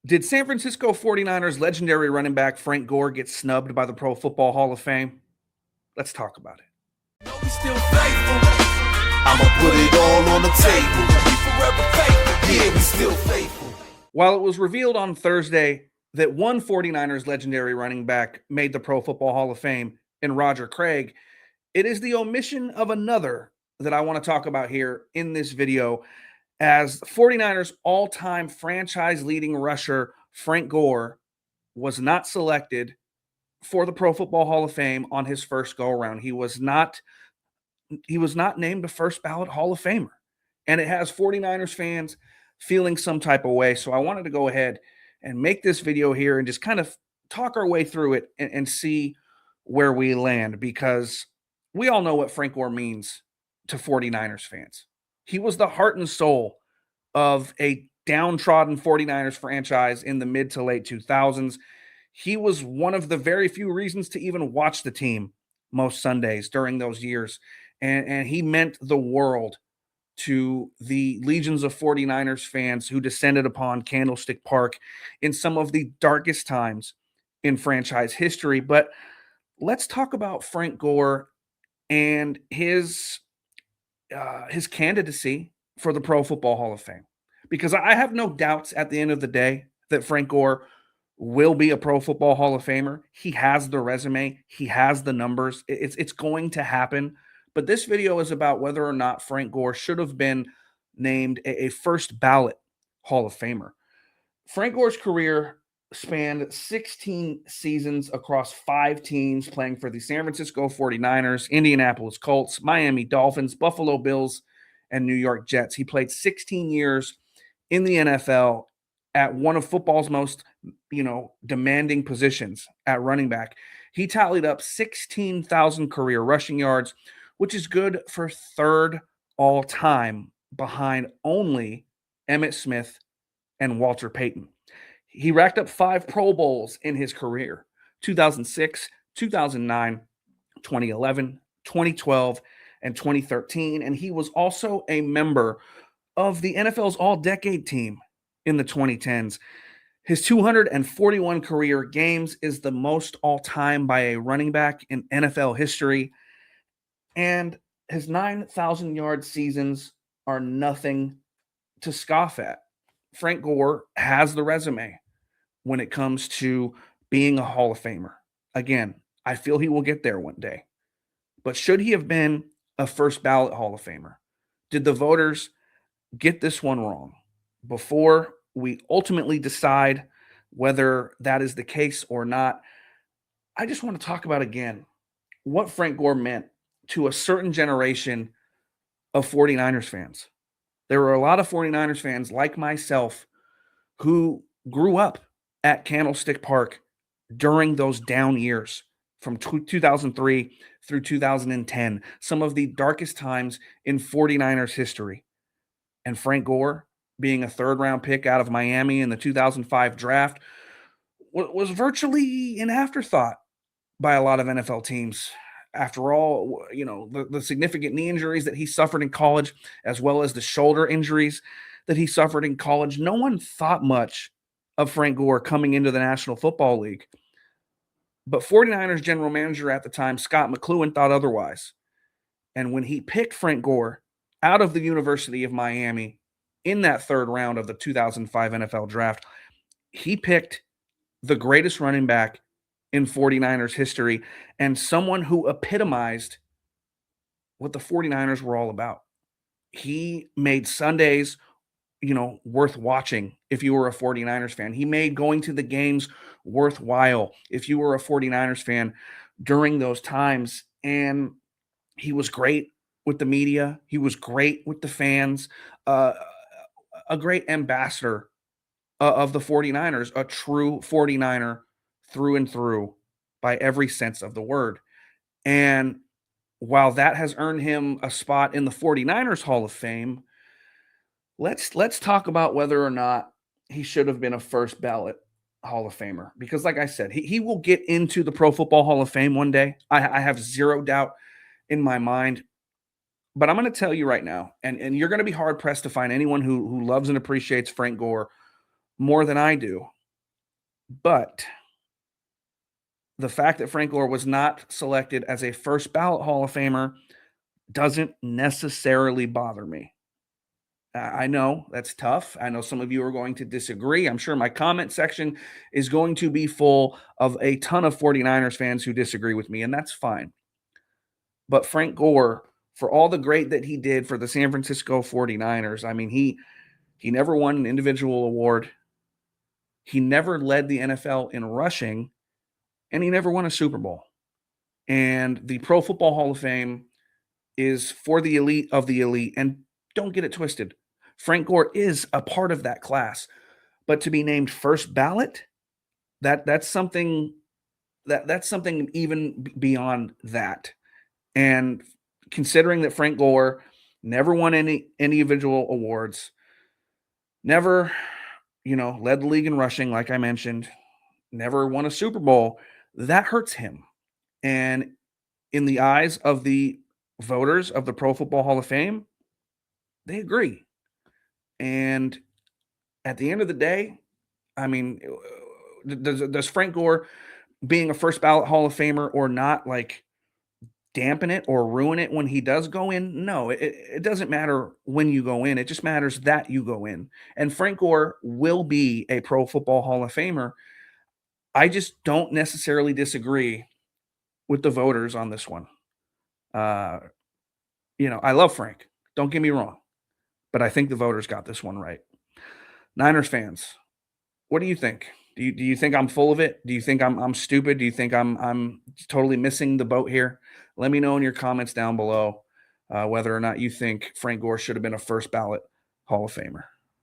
Did San Francisco 49ers legendary running back Frank Gore get snubbed by the Pro Football Hall of Fame? Let's talk about it. We still faithful. I'ma put it all on the table. We forever faithful. Yeah, we still faithful. While it was revealed on Thursday that one 49ers legendary running back made the Pro Football Hall of Fame in Roger Craig, it is the omission of another that I want to talk about here in this video, as 49ers all-time franchise-leading rusher Frank Gore was not selected for the Pro Football Hall of Fame on his first go-around. He was not named a first ballot Hall of Famer. And it has 49ers fans feeling some type of way. So I wanted to go ahead and make this video here and just kind of talk our way through it and see where we land, because we all know what Frank Gore means to 49ers fans. He was the heart and soul of a downtrodden 49ers franchise in the mid to late 2000s. He was one of the very few reasons to even watch the team most Sundays during those years. And he meant the world to the legions of 49ers fans who descended upon Candlestick Park in some of the darkest times in franchise history. But let's talk about Frank Gore and his candidacy for the Pro Football Hall of Fame, because I have no doubts at the end of the day that Frank Gore will be a Pro Football Hall of Famer. He has the resume, he has the numbers. It's going to happen. But this video is about whether or not Frank Gore should have been named a first ballot Hall of Famer. Frank Gore's career spanned 16 seasons across 5 teams, playing for the San Francisco 49ers, Indianapolis Colts, Miami Dolphins, Buffalo Bills, and New York Jets. He played 16 years in the NFL at one of football's most, demanding positions at running back. He tallied up 16,000 career rushing yards, which is good for third all time behind only Emmitt Smith and Walter Payton. He racked up 5 Pro Bowls in his career: 2006, 2009, 2011, 2012, and 2013. And he was also a member of the NFL's all-decade team in the 2010s. His 241 career games is the most all-time by a running back in NFL history. And his 9,000-yard seasons are nothing to scoff at. Frank Gore has the resume when it comes to being a Hall of Famer. Again, I feel he will get there one day. But should he have been a first ballot Hall of Famer? Did the voters get this one wrong? Before we ultimately decide whether that is the case or not, I just want to talk about again what Frank Gore meant to a certain generation of 49ers fans. There were a lot of 49ers fans like myself who grew up at Candlestick Park during those down years from 2003 through 2010, some of the darkest times in 49ers history. And Frank Gore, being a third-round pick out of Miami in the 2005 draft, was virtually an afterthought by a lot of NFL teams. After all, the significant knee injuries that he suffered in college, as well as the shoulder injuries that he suffered in college, no one thought much of Frank Gore coming into the National Football League. But 49ers general manager at the time, Scott McCloughan, thought otherwise. And when he picked Frank Gore out of the University of Miami in that third round of the 2005 NFL draft, he picked the greatest running back in 49ers history and someone who epitomized what the 49ers were all about. He made Sundays, worth watching if you were a 49ers fan. He made going to the games worthwhile if you were a 49ers fan during those times. And he was great with the media. He was great with the fans, a great ambassador of the 49ers, a true 49er through and through by every sense of the word. And while that has earned him a spot in the 49ers Hall of Fame, let's talk about whether or not he should have been a first ballot Hall of Famer. Because like I said, he will get into the Pro Football Hall of Fame one day. I have zero doubt in my mind. But I'm going to tell you right now, and you're going to be hard-pressed to find anyone who loves and appreciates Frank Gore more than I do. But the fact that Frank Gore was not selected as a first ballot Hall of Famer doesn't necessarily bother me. I know that's tough. I know some of you are going to disagree. I'm sure my comment section is going to be full of a ton of 49ers fans who disagree with me, and that's fine. But Frank Gore, for all the great that he did for the San Francisco 49ers, I mean, he never won an individual award. He never led the NFL in rushing, and he never won a Super Bowl. And the Pro Football Hall of Fame is for the elite of the elite. And don't get it twisted. Frank Gore is a part of that class. But to be named first ballot, that's something that's something even beyond that. And considering that Frank Gore never won any individual awards, never, led the league in rushing, like I mentioned, never won a Super Bowl, that hurts him. And in the eyes of the voters of the Pro Football Hall of Fame, they agree. And at the end of the day, I mean, does Frank Gore being a first ballot Hall of Famer or not like dampen it or ruin it when he does go in? No, it doesn't matter when you go in. It just matters that you go in. And Frank Gore will be a Pro Football Hall of Famer. I just don't necessarily disagree with the voters on this one. I love Frank. Don't get me wrong, but I think the voters got this one right. Niners fans, what do you think? Do you think I'm full of it? Do you think I'm stupid? Do you think I'm totally missing the boat here? Let me know in your comments down below whether or not you think Frank Gore should have been a first ballot Hall of Famer.